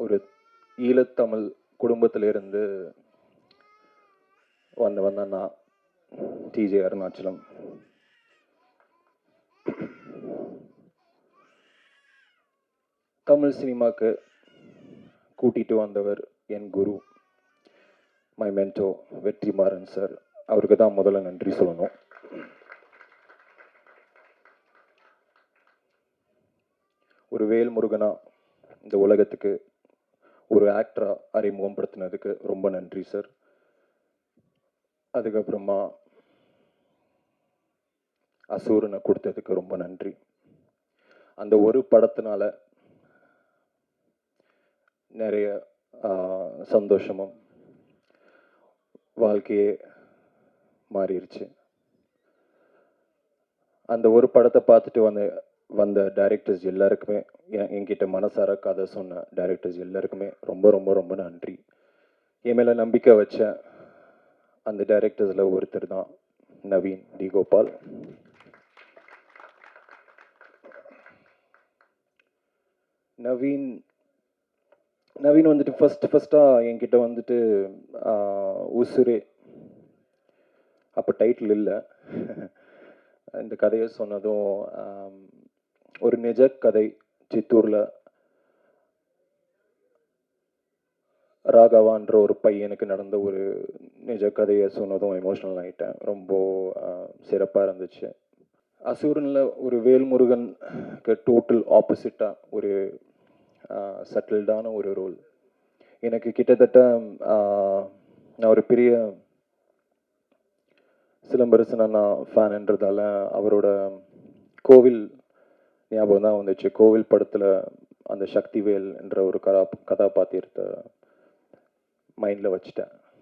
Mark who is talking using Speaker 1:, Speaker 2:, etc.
Speaker 1: ஒரு ஈழத்தமிழ் குடும்பத்திலிருந்து வந்தவன் தான் நான், டிஜே அருணாச்சலம். தமிழ் சினிமாக்கு கூட்டிட்டு வந்தவர் என் குரு, மை மென்டோ வெற்றிமாறன் சார். அவருக்கு தான் முதல்ல நன்றி சொல்லணும். ஒரு வேல்முருகனா இந்த உலகத்துக்கு ஒரு ஆக்டரா அறிமுகப்படுத்தினதுக்கு ரொம்ப நன்றி சார். அதுக்கப்புறமா அசூரனை கொடுத்ததுக்கு ரொம்ப நன்றி. அந்த ஒரு படத்தினால நிறைய சந்தோஷமும் வாழ்க்கையே மாறிடுச்சு. அந்த ஒரு படத்தை பார்த்துட்டு வந்த டைரக்டர்ஸ் எல்லாருக்குமே, என்கிட்ட மனசார கதை சொன்ன டைரக்டர்ஸ் எல்லாருக்குமே ரொம்ப ரொம்ப ரொம்ப நன்றி. என் மேலே நம்பிக்கை வச்ச அந்த டைரக்டர்ஸில் ஒருத்தர் தான் நவீன் டி கோபால். நவீன் வந்துட்டு ஃபஸ்ட்டாக என்கிட்ட வந்துட்டு உசுரே, அப்போ டைட்டில் இல்லை, இந்த கதையை சொன்னதும் ஒரு நிஜ கதை, சித்தூரில் ராகவான்ற ஒரு பையனுக்கு நடந்த ஒரு நிஜ கதையை சொன்னதும் எமோஷ்னல் ஆகிட்டேன். ரொம்ப சிறப்பாக இருந்துச்சு. அசூரனில் ஒரு வேல்முருகனுக்கு டோட்டல் ஆப்போசிட்டாக ஒரு சட்டில்டான ஒரு ரோல். எனக்கு கிட்டத்தட்ட நான் ஒரு பெரிய சிலம்பரசன் அண்ணா ஃபேன்ன்றதால அவரோட கோவில் ஞாபகம் தான் வந்துச்சு. கோவில் படத்தில் அந்த சக்திவேல் என்ற ஒரு கதாபாத்திரத்தை மைண்டில் வச்சுட்டேன்.